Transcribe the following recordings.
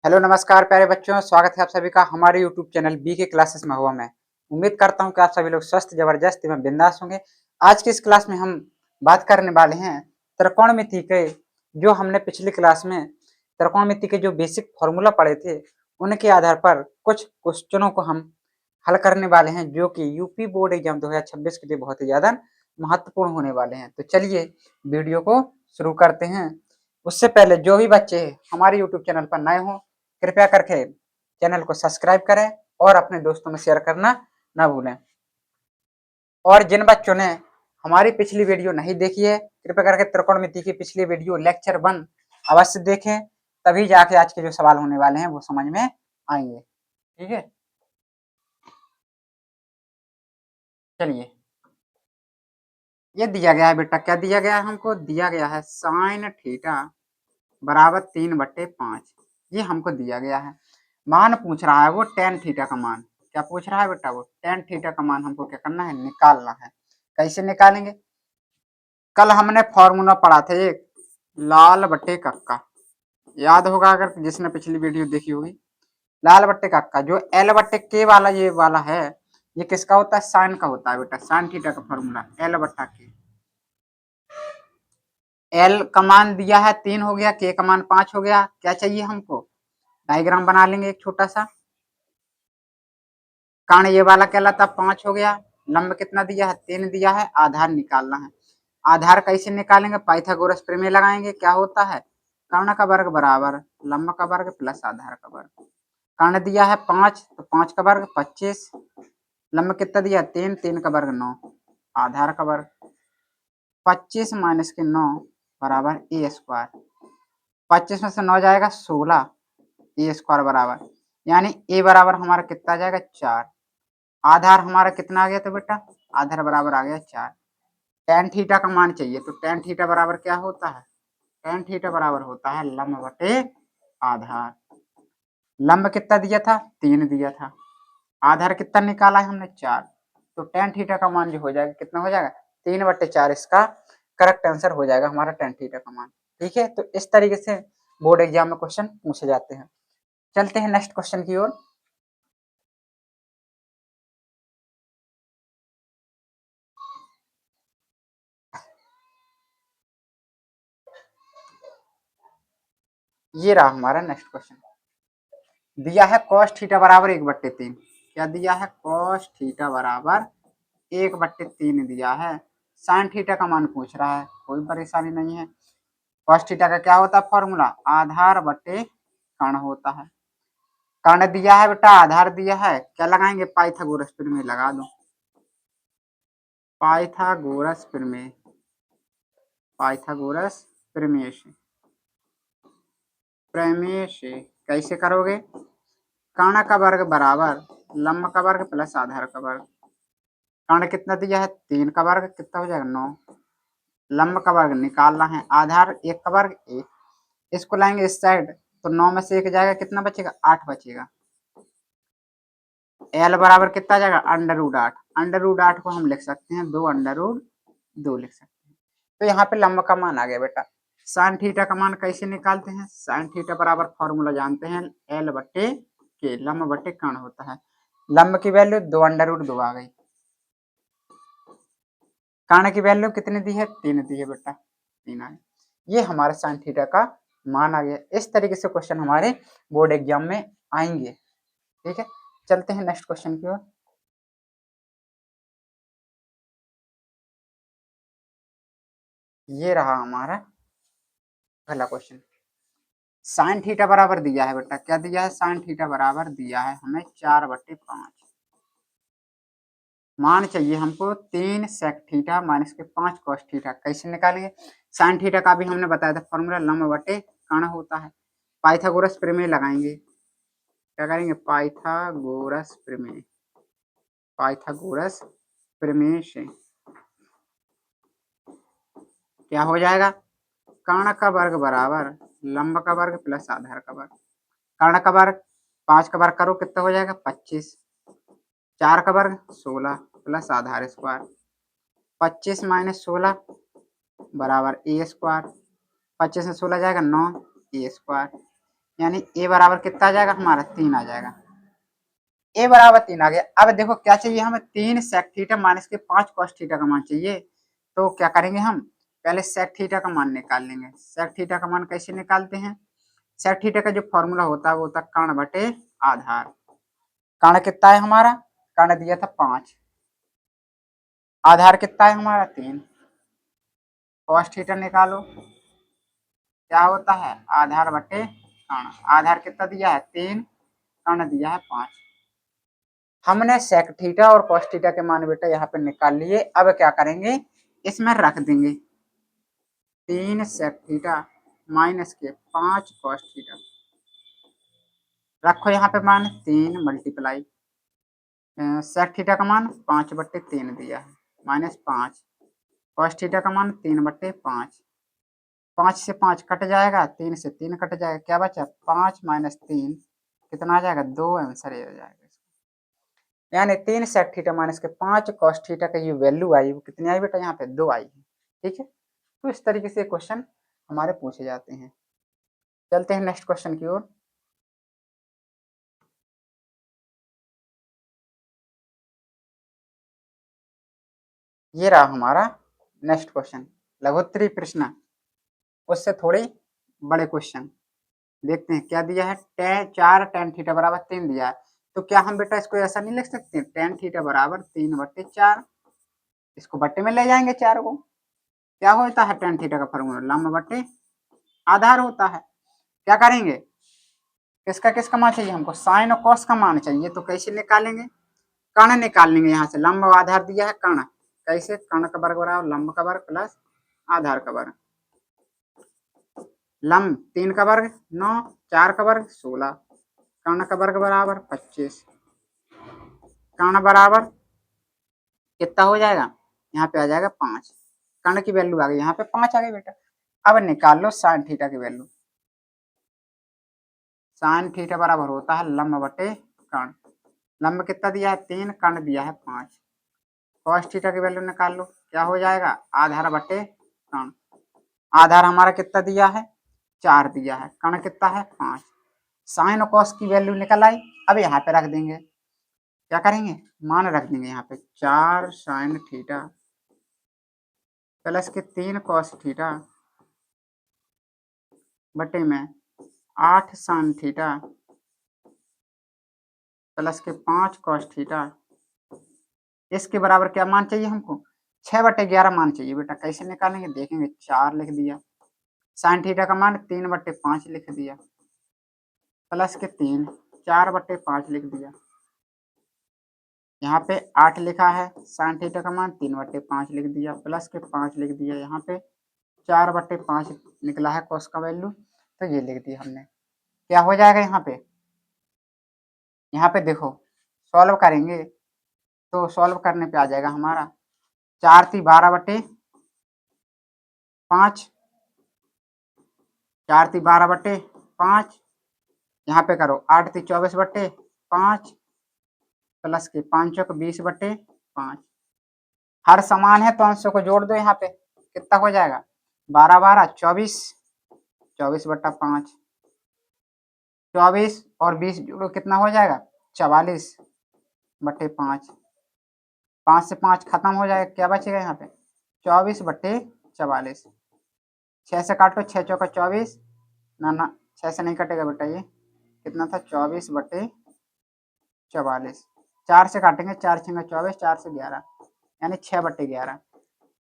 Hello नमस्कार प्यारे बच्चों, स्वागत है आप सभी का हमारे यूट्यूब चैनल बी के क्लासेस में हुआ मैं उम्मीद करता हूं कि आप सभी लोग स्वस्थ जबरदस्त एवं बिंदास होंगे। आज की इस क्लास में हम बात करने वाले हैं त्रिकोणमिति के जो हमने पिछली क्लास में त्रिकोणमिति के जो बेसिक फॉर्मूला पढ़े थे उनके आधार पर कुछ क्वेश्चनों को हम हल करने वाले हैं जो कि यूपी बोर्ड एग्जाम 2026 के लिए बहुत ही ज्यादा महत्वपूर्ण होने वाले हैं। तो चलिए वीडियो को शुरू करते हैं। उससे पहले जो भी बच्चे हमारे यूट्यूब चैनल पर नए हों कृपया करके चैनल को सब्सक्राइब करें और अपने दोस्तों में शेयर करना ना भूलें। और जिन बच्चों ने हमारी पिछली वीडियो नहीं देखी है कृपया करके त्रिकोणमिति की पिछली वीडियो लेक्चर 1 अवश्य देखें, तभी जाके आज के जो सवाल होने वाले हैं वो समझ में आएंगे। ठीक है, चलिए ये दिया गया है बेटा, क्या दिया गया है हमको? दिया गया है साइन थीटा बराबर 3/5। ये हमको दिया गया है। मान पूछ रहा है वो टेन थीटा का मान। क्या पूछ रहा है बेटा? वो टेन थीटा का मान हमको क्या करना है? निकालना है। कैसे निकालेंगे? कल हमने फॉर्मूला पढ़ा था एक लाल बट्टे कक्का, याद होगा अगर जिसने पिछली वीडियो देखी होगी। लाल बट्टे कक्का जो एल बट्टे के वाला ये वाला है, ये किसका होता है? साइन का होता है बेटा। साइन थीटा का फॉर्मूला एल बट्टा के। एल का मान दिया है 3 हो गया, के का मान 5 हो गया। क्या चाहिए हमको? डायग्राम बना लेंगे एक छोटा सा। कर्ण ये वाला कहलाता 5 हो गया। लंब कितना दिया है? 3 दिया है। आधार निकालना है। आधार कैसे निकालेंगे? पाइथागोरस प्रमेय लगाएंगे। क्या होता है? कर्ण का वर्ग बराबर लंब का वर्ग प्लस आधार का वर्ग। कर्ण दिया है 5 तो 5 का वर्ग 25। लंब कितना दिया? 3, 3 का वर्ग 9। आधार का वर्ग 25 माइनस के 9 बराबर ए स्क्वायर। 25 में से 9 जाएगा 16, ए स्क्वायर बराबर यानी ए बराबर हमारा कितना आ जाएगा? 4। आधार हमारा कितना आ गया था बेटा? आधार बराबर आ गया 4। टेन थीटा का मान चाहिए तो टेन थीटा बराबर क्या होता है? टेन थीटा बराबर होता है लंब बटे आधार। लंब कितना दिया था? 3 दिया था। आधार कितना निकाला है हमने? 4। तो टेन थीटा का मान जो हो जाएगा कितना हो जाएगा? 3/4। इसका करेक्ट आंसर हो जाएगा हमारा टेन थीटा का मान। ठीक है, तो इस तरीके से बोर्ड एग्जाम में क्वेश्चन पूछे जाते हैं। चलते हैं नेक्स्ट क्वेश्चन की ओर। ये रहा हमारा नेक्स्ट क्वेश्चन। दिया है cos थीटा बराबर 1/3। क्या दिया है? cos थीटा बराबर 1/3 दिया है। sin थीटा का मान पूछ रहा है, कोई परेशानी नहीं है। cos थीटा का क्या होता है फॉर्मूला? आधार बटे कर्ण होता है। कर्ण दिया है बेटा, आधार दिया है, क्या लगाएंगे? पाइथागोरस प्रमेय लगा दो। पाइथागोरस प्रमेय, पाइथागोरस प्रमेय से कैसे करोगे? कर्ण का वर्ग बराबर लंब का वर्ग प्लस आधार का वर्ग। कर्ण कितना दिया है? 3 का वर्ग कितना हो जाएगा? 9। लंब का वर्ग निकालना है। आधार 1 का वर्ग 1। इसको लाएंगे इस साइड तो 9 में से 1 जाएगा, कितना बचेगा? 8 बचेगा। एल बराबर कितना आ जाएगा? √8। √8 को हम लिख सकते हैं 2 लिख सकते हैं। तो यहाँ पे लंब का मान आ गया बेटा। साइन थीटा का मान कैसे निकालते हैं? साइन थीटा बराबर फॉर्मूला जानते हैं, एल बट्टे के। लंब बट्टे कर्ण होता है। लंब की वैल्यू 2 आ गई। कर्ण की वैल्यू कितनी दी है? 3 दी है बेटा, 3 आ गई। ये हमारा साइन थीटा का मान आ गया। इस तरीके से क्वेश्चन हमारे बोर्ड एग्जाम में आएंगे। ठीक है, चलते हैं नेक्स्ट क्वेश्चन की ओर। ये रहा हमारा पहला क्वेश्चन। साइन थीटा बराबर दिया है बेटा, क्या दिया है? साइन थीटा बराबर दिया है हमें 4/5। मान चाहिए हमको 3 सेक थीटा माइनस के 5 कॉस थीटा। कैसे निकालेंगे? साइन थीटा का भी हमने बताया था फॉर्मूला लंब बटे कर्ण होता है। पाइथागोरस प्रमेय लगाएंगे। क्या करेंगे? पाइथागोरस प्रमेय, पाइथागोरस प्रमेय से क्या हो जाएगा? कर्ण का वर्ग बराबर लंब का वर्ग प्लस आधार का वर्ग। कर्ण का वर्ग 5 का वर्ग करो कितना हो जाएगा? 25। 4 का वर्ग 16 प्लस आधार स्क्वायर। 25 माइनस 16 बराबर ए स्क्वायर। 25 में 16 जाएगा 9, ए स्क्वायर। यानी ए बराबर कितना आ जाएगा हमारा 3 आ जाएगा। ए बराबर 3 आ गया। अब देखो क्या चाहिए हमें, 3 सेक थीटा माइनस के 5 कॉस थीटा का मान चाहिए। तो क्या करेंगे हम, पहले सेक थीटा का मान निकाल लेंगे। सेक थीटा का मान कैसे निकालते हैं, सेक थीटा का जो फॉर्मूला होता है वो होता है कर्ण बटे आधार। कर्ण कितना है हमारा, कर्ण दिया था 5, आधार कितना है हमारा 3, कॉस थीटा निकालो, क्या होता है आधार बटे कर्ण। आधार कितना दिया है 3, कर्ण दिया है 5। हमने सेक थीटा और कॉस थीटा के मान बेटा यहाँ पे निकाल लिए। अब क्या करेंगे, इसमें रख देंगे 3 सेक थीटा माइनस के 5 कॉस थीटा। रखो यहाँ पे मान 3 मल्टीप्लाई सेक थीटा का मान 5/3 दिया है माइनस 5, कॉस थीटा का मान 3/5। 5 से 5 कट जाएगा, 3 से 3 कट जाएगा, क्या बचा 5 माइनस 3 कितना आ जाएगा 2, आंसर ये आ जाएगा। यानी 3 सेक थीटा माइनस के 5 कॉस थीटा का ये वैल्यू आई वो कितनी आई बेटा, यहाँ पे 2 आई है। ठीक है, तो इस तरीके से क्वेश्चन हमारे पूछे जाते हैं। चलते हैं नेक्स्ट क्वेश्चन की ओर। ये रहा हमारा नेक्स्ट क्वेश्चन, लघुत्तरी प्रश्न, उससे थोड़ी बड़े क्वेश्चन। देखते हैं क्या दिया है, 4 tan थीटा बराबर 3 दिया है। तो क्या हम बेटा इसको ऐसा नहीं लिख सकते, tan थीटा बराबर 3/4, इसको बट्टे में ले जाएंगे 4 को। क्या होता है tan थीटा का फॉर्मूला, लंब बट्टे आधार होता है। क्या करेंगे, किसका किसका मान चाहिए हमको, साइन और कॉस का मान चाहिए। तो कैसे निकालेंगे, कर्ण निकाल लेंगे यहाँ से, लंब आधार दिया है कर्ण, कैसे कर्ण का वर्ग बराबर लंब का वर्ग प्लस आधार का वर्ग। लंब 3 का वर्ग 9, 4 का वर्ग 16, कर्ण का वर्ग बराबर 25। कर्ण बराबर कितना हो जाएगा, यहाँ पे आ जाएगा 5। कर्ण की वैल्यू आ गई, यहाँ पे 5 आ गई बेटा। अब निकाल लो साइन थीटा की वैल्यू। साइन थीटा बराबर होता है लंब बटे कर्ण। लंब कितना दिया है 3, कर्ण दिया है 5। कॉस थीटा की वैल्यू निकाल लो, क्या हो जाएगा आधार बटे कर्ण। आधार हमारा कितना दिया है 4 दिया है, कर्ण कितना है 5। साइन और कॉस की वैल्यू निकल आई। अब यहाँ पे रख देंगे, क्या करेंगे मान रख देंगे यहाँ पे 4 साइन थीटा प्लस के 3 कॉस थीटा बटे में 8 साइन थीटा प्लस के 5 कॉस थीटा। इसके बराबर क्या मान चाहिए हमको, 6/11 मान चाहिए बेटा। कैसे निकालेंगे देखेंगे, 4 लिख दिया, साइन थीटा का मान 3/5 लिख दिया, प्लस के 3 4/5 लिख दिया। यहाँ पे 8 लिखा है, साइन थीटा का मान 3/5 लिख दिया, प्लस के 5 लिख दिया। यहाँ पे 4/5 निकला है कॉस का वैल्यू, तो ये लिख दिया हमने। क्या हो जाएगा यहाँ पे देखो सॉल्व करेंगे तो सॉल्व करने पे आ जाएगा हमारा 4 × 12/5, 4 × 12/5, यहाँ पे करो 8 × 24/5 प्लस के 5 को 20/5। हर समान है तो अंशों को जोड़ दो, यहाँ पे कितना हो जाएगा 12 12 24, 24/5, 24 और 20 जोड़ो कितना हो जाएगा 44/5। 5 से 5 खत्म हो जाएगा, क्या बचेगा यहाँ पे 24/44। 6 से काटो, 6 चौका 24, ना ना 6 से नहीं कटेगा बेटा, ये कितना था 24/44। 4 से काटेंगे, 4 6 24, 4 से 11 यानी 6/11।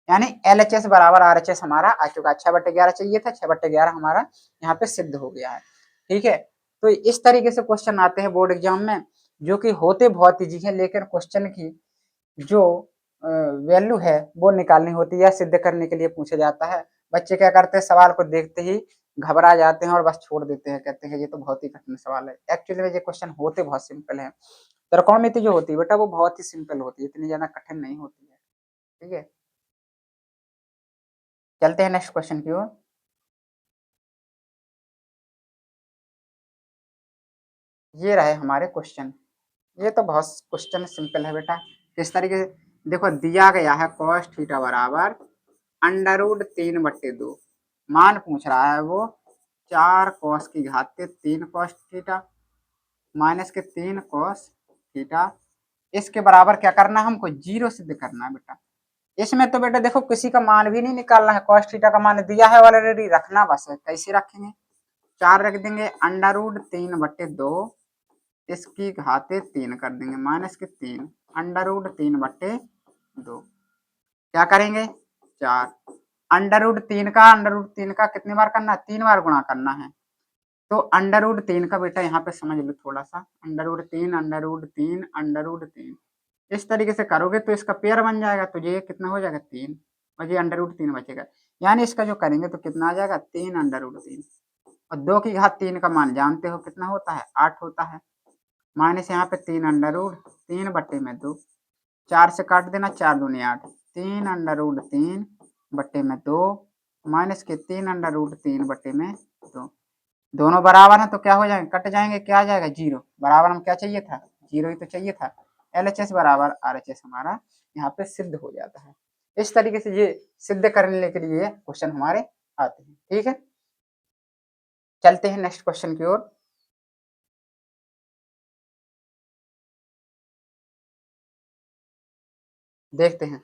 यानी LHS बराबर RHS हमारा आ चुका है। 6/11 चाहिए था, 6/11 हमारा यहाँ पे सिद्ध हो गया है। ठीक है, तो इस तरीके से क्वेश्चन आते हैं बोर्ड एग्जाम में, जो कि होते बहुत इजी है, लेकिन क्वेश्चन की जो वैल्यू है वो निकालनी होती है, सिद्ध करने के लिए पूछा जाता है। बच्चे क्या करते हैं, सवाल को देखते ही घबरा जाते हैं और बस छोड़ देते हैं, कहते हैं ये तो बहुत ही कठिन सवाल है। एक्चुअली में ये क्वेश्चन होते बहुत सिंपल है। त्रिकोणमिति जो होती है बेटा वो बहुत ही सिंपल होती है, इतनी ज्यादा कठिन नहीं होती है। ठीक है, चलते हैं नेक्स्ट क्वेश्चन की ओर। ये रहे हमारे क्वेश्चन। ये तो बहुत क्वेश्चन सिंपल है बेटा। किस तरीके से देखो, दिया गया है cos थीटा बराबर √3/2, मान पूछ रहा है वो 4 कॉस की घात के 3 कॉस थीटा माइनस के 3 कॉस थीटा। इसके बराबर क्या करना है हमको, जीरो सिद्ध करना है बेटा। इसमें तो बेटा देखो किसी का मान भी नहीं निकालना है, कॉस थीटा का मान दिया है ऑलरेडी, रखना बस है। कैसे रखेंगे, 4 रख देंगे, अंडर रूट 3/2 इसकी घाते 3 कर देंगे माइनस के 3 अंडर रूट 3/2। क्या करेंगे, 4 अंडर रूट 3 का कितनी बार करना है, 3 बार गुणा करना है। तो अंडर रूट 3 का बेटा यहाँ पे समझ लो थोड़ा सा, अंडर रूट 3 इस तरीके से करोगे तो इसका पेयर बन जाएगा, तो ये कितना हो जाएगा 3 और ये अंडर रूट 3 बचेगा। यानी इसका जो करेंगे तो कितना आ जाएगा 3 अंडर रूट 3 और 2 की घात 3 का मान जानते हो कितना होता है, 8 होता है। माइनस यहाँ पे 3 अंडर रूट 3/2, 4 से काट देना, 4 दूनी 8, 3 अंडर रूट 3/2 माइनस के 3 अंडर रूट 3/2। दोनों बराबर हैं तो क्या हो जाएंगे, कट जाएंगे, क्या आ जाएगा जीरो। बराबर हम क्या चाहिए था, जीरो ही तो चाहिए था। LHS बराबर RHS हमारा यहाँ पे सिद्ध हो जाता है। इस तरीके से ये सिद्ध करने के लिए क्वेश्चन हमारे आते हैं। ठीक है, चलते हैं नेक्स्ट क्वेश्चन की ओर। देखते हैं,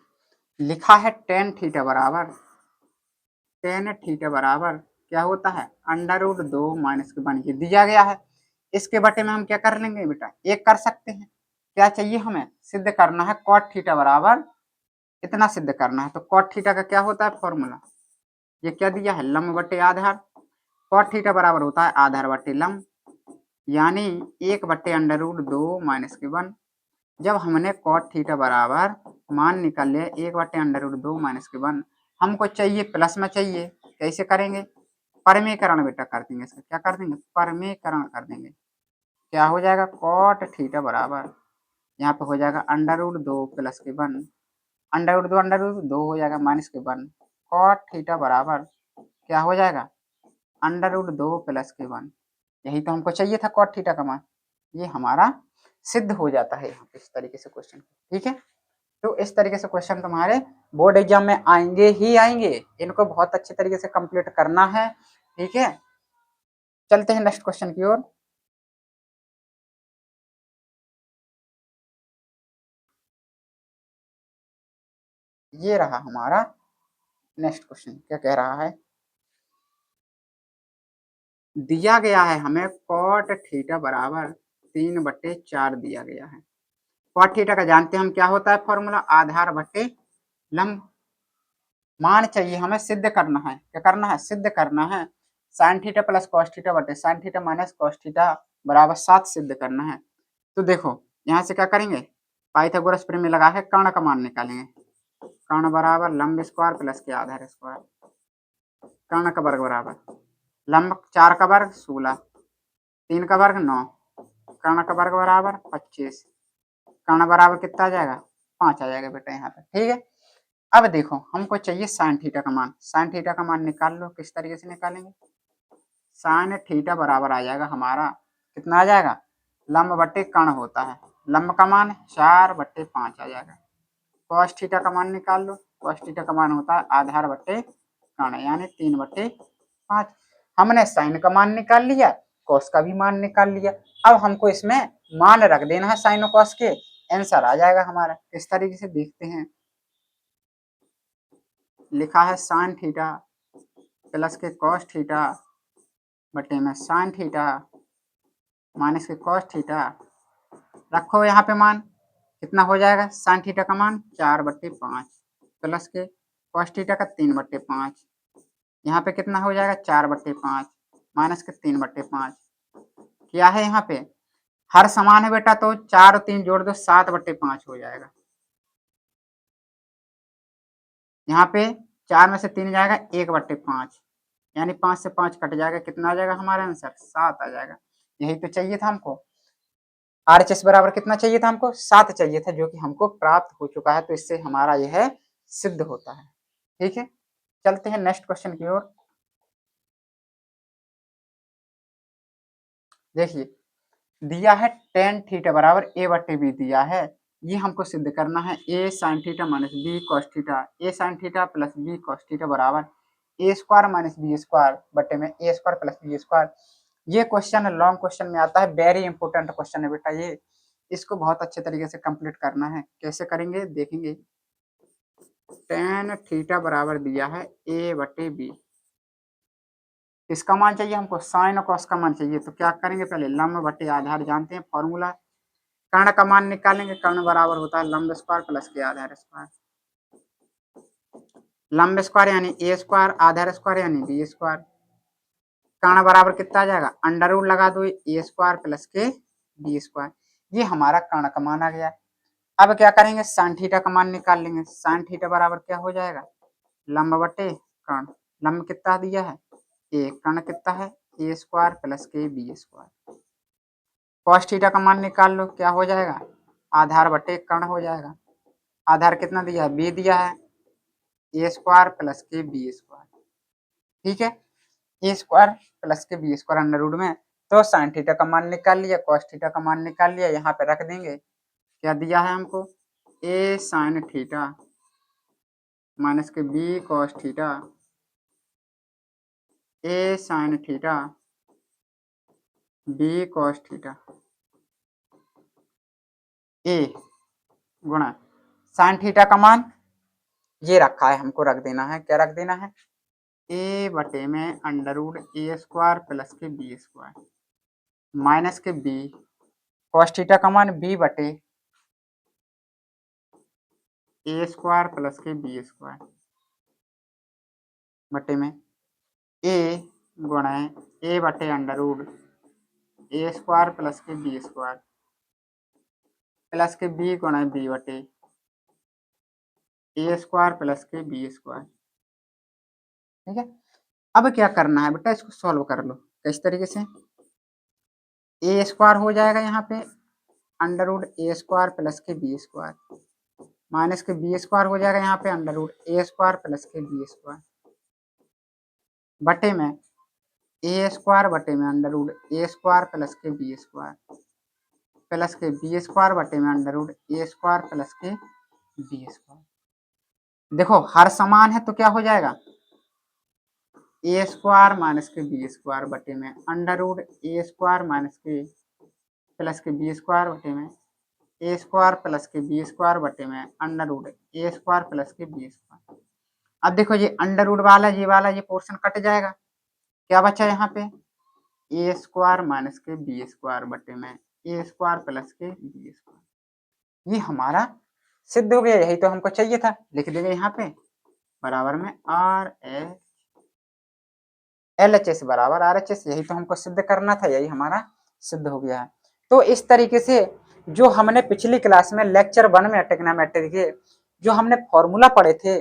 लिखा है tan थीटा बराबर क्या होता है, अंडर रूट 2 माइनस के 1 ये दिया गया है। इसके बटे में हम क्या कर लेंगे बेटा, एक कर सकते हैं। क्या चाहिए हमें, सिद्ध करना है कॉट थीटा बराबर इतना सिद्ध करना है। तो कॉट थीटा का क्या होता है फॉर्मूला, ये क्या दिया है, लंब बटे आधार। कॉट थीटा बराबर होता है आधार बटे लंब, यानी 1/√2 माइनस के 1। जब हमने कॉट थीटा बराबर मान निकाल लिया 1/√2 माइनस के 1, हमको चाहिए प्लस में चाहिए, कैसे करेंगे, परमीकरण बेटा कर देंगे। इसका क्या कर देंगे, परमीकरण कर देंगे। क्या हो जाएगा, कॉट थीटा बराबर यहाँ पे हो जाएगा अंडर रूट 2 प्लस के 1, अंडर रूट 2 हो जाएगा माइनस के 1। कॉट थीटा बराबर क्या हो जाएगा, अंडर रूट 2 प्लस के 1। यही तो हमको चाहिए था कॉट थीटा का मान, ये हमारा सिद्ध हो जाता है यहाँ पे इस तरीके से क्वेश्चन। ठीक है, तो इस तरीके से क्वेश्चन तुम्हारे बोर्ड एग्जाम में आएंगे ही आएंगे, इनको बहुत अच्छे तरीके से कंप्लीट करना है। ठीक है, चलते हैं नेक्स्ट क्वेश्चन की ओर। ये रहा हमारा नेक्स्ट क्वेश्चन, क्या कह रहा है, दिया गया है हमें कॉट थीटा बराबर 3/4 दिया गया है। कॉट थीटा का जानते हैं हम क्या होता है फॉर्मूला, आधार बटे लंब। मान चाहिए हमें, सिद्ध करना है, क्या करना है, सिद्ध करना है। Sine theta plus cos theta बटे sine theta minus cos theta बराबर 7 सिद्ध करना है। तो देखो यहाँ से क्या करेंगे, पाइथागोरस प्रमेय लगा है, कर्ण का मान निकालेंगे। कर्ण बराबर लंब स्क्वायर प्लस के आधार स्क्वायर, कर्ण का वर्ग बराबर लंब 4 का वर्ग 16, 3 का वर्ग 9, कर्ण का वर्ग बराबर 25, कर्ण बराबर कितना आ जाएगा, 5 आ जाएगा बेटा यहाँ पे। ठीक है, अब देखो हमको चाहिए साइन थीटा का मान, साइन थीटा का मान निकाल लो। किस तरीके से निकालेंगे, साइन थीटा बराबर आ जाएगा हमारा, कितना आ जाएगा, लंब बटे कर्ण होता है, लंब का मान 4/5 आ जाएगा। कॉस थीटा का मान निकाल लो, कॉस थीटा का मान होता है आधार बटे कर्ण, यानी 3/5। हमने साइन का मान निकाल लिया, कॉस का भी मान निकाल लिया। अब हमको इसमें मान रख देना है साइन और कॉस के, आंसर आ जाएगा हमारा। इस तरीके से देखते हैं, लिखा है साइन थीटा प्लस के कॉस थीटा बटे में साइन थीटा माइनस के कॉस थीटा, रखो यहाँ पे मान, कितना हो जाएगा, साइन थीटा का मान 4/5 प्लस के कॉस थीटा का 3/5, यहाँ पे कितना हो जाएगा 4/5 माइनस के 3/5। क्या है यहाँ पे, हर समान है बेटा, तो 4 और 3 जोड़ दो 7/5 हो जाएगा। यहाँ पे 4 में से 3 जाएगा 1/5, यानी 5 से 5 कट जाएगा, कितना आ जाएगा हमारा आंसर, 7 आ जाएगा। यही तो चाहिए था हमको, RHS बराबर कितना चाहिए था हमको, 7 चाहिए था, जो कि हमको प्राप्त हो चुका है। तो इससे हमारा यह सिद्ध होता है। ठीक है, चलते हैं नेक्स्ट क्वेश्चन की ओर। देखिए दिया है tan थीटा बराबर A/B दिया है, ये हमको सिद्ध करना है। A sin theta minus B cos theta, A sin theta plus B cos theta बराबर ए स्क्वायर माइनस बी स्क्वायर बटे में ए स्क्वायर प्लस बी स्क्वायर। ये क्वेश्चन लॉन्ग क्वेश्चन में आता है, वेरी इंपॉर्टेंट क्वेश्चन है बेटा ये, इसको बहुत अच्छे तरीके से कंप्लीट करना है। कैसे करेंगे देखेंगे। टेन थीटा बराबर दिया है ए बटे बी, इसका मान चाहिए हमको, साइन और कॉस का मान चाहिए। तो क्या करेंगे, पहले लंब बटे आधार जानते हैं फॉर्मूला, कर्ण का मान निकालेंगे, कर्ण बराबर होता है लंब स्क्वायर प्लस के आधार स्क्वायर। लंब स्क्वायर यानी ए स्क्वायर, आधार स्क्वायर यानी बी स्क्वायर। कर्ण बराबर कितना आ जाएगा, अंडर रूट लगा दो ए स्क्वायर प्लस के बी स्क्वायर। ये हमारा कर्ण का मान आ गया। अब क्या करेंगे, साइन थीटा का मान निकाल लेंगे। साइन थीटा बराबर क्या हो जाएगा, लंब बटे कर्ण। लंब कितना दिया है ए, कर्ण कितना है ए स्क्वायर प्लस के बी स्क्वायर। कॉस थीटा का मान निकाल लो, क्या हो जाएगा, आधार बटे कर्ण हो जाएगा। आधार कितना दिया है, बी दिया है, ए स्क्वायर प्लस के बी स्क्वायर। ठीक है, ए स्क्वायर प्लस के बी स्क्वायर अंडर रूट में। तो साइन थीटा का मान निकाल लिया, कॉस थीटा का मान निकाल लिया, यहाँ पे रख देंगे। क्या दिया है हमको, ए साइन थीटा माइनस के B cos theta, A sine theta B cos theta, A गुणा साइन थीटा का मान ये रखा है, हमको रख देना है। क्या रख देना है, ए बटे में अंडर रूट ए स्क्वायर प्लस के बी स्क्वायर माइनस के बी कॉस थीटा का मान बी बटे ए स्क्वायर प्लस के बी स्क्वायर बटे में ए गुणा ए बटे अंडर रूट ए स्क्वायर प्लस के बी स्क्वायर प्लस के बी गुणा बी बटे ए स्क्वायर प्लस के बी स्क्वायर। ठीक है, अब क्या करना है बेटा, इसको सॉल्व कर लो। किस तरीके से, ए स्क्वायर हो जाएगा यहाँ पे अंडर रूट ए स्क्वायर प्लस के बी स्क्वायर माइनस के बी स्क्वायर हो जाएगा यहाँ पे अंडर रूट ए स्क्वायर प्लस के बी स्क्वायर बटे में ए स्क्वायर बटे में अंडर रूट ए स्क्वायर प्लस के बी स्क्वायर प्लस के बी स्क्वायर बटे में अंडर रूट ए स्क्वायर प्लस के बी स्क्वायर। देखो हर समान है तो क्या हो जाएगा, ए स्क्वायर माइनस के बी स्क्वायर बटे में अंडर रूट ए स्क्वायर माइनस के प्लस के बी स्क्वायर बटे में ए स्क्वायर प्लस के बी स्क्वायर बटे में अंडर रूट ए स्क्वायर प्लस के बी स्क्वायर। अब देखो ये अंडर रूट वाला ये पोर्शन कट जाएगा, क्या बचा यहाँ पे, ए स्क्वायर माइनस के बी स्क्वायर बटे में ए स्क्वायर प्लस के बी स्क्वायर। ये हमारा सिद्ध हो गया, यही तो हमको चाहिए था। लिख देंगे यहाँ पे बराबर में R H L H S बराबर आर एच एस, यही तो हमको सिद्ध करना था, यही हमारा सिद्ध हो गया है। तो इस तरीके से जो हमने पिछली क्लास में लेक्चर 1 में ट्रिग्नोमेट्री के जो हमने फॉर्मूला पढ़े थे,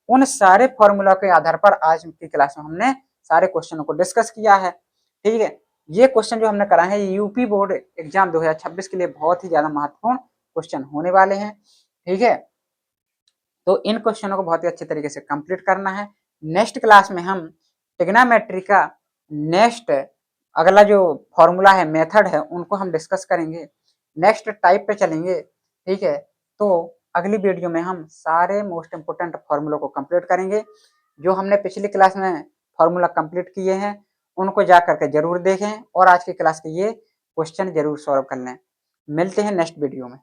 उन सारे फॉर्मूला के आधार पर आज की क्लास में हमने सारे क्वेश्चनों को डिस्कस किया है। ठीक है, ये क्वेश्चन जो हमने कराए हैं यूपी बोर्ड एग्जाम 2026 के लिए बहुत ही ज्यादा महत्वपूर्ण क्वेश्चन होने वाले हैं। ठीक है, तो इन क्वेश्चनों को बहुत ही अच्छे तरीके से कंप्लीट करना है। नेक्स्ट क्लास में हम ट्रिग्नोमेट्री का नेक्स्ट अगला जो फॉर्मूला है, मेथड है, उनको हम डिस्कस करेंगे। नेक्स्ट टाइप पे चलेंगे। ठीक है, तो अगली वीडियो में हम सारे मोस्ट इंपोर्टेंट फॉर्मूलों को कंप्लीट करेंगे। जो हमने पिछली क्लास में फॉर्मूला कंप्लीट किए हैं उनको जा करके जरूर देखें और आज की क्लास के ये क्वेश्चन जरूर सॉल्व कर लें। मिलते हैं नेक्स्ट वीडियो में।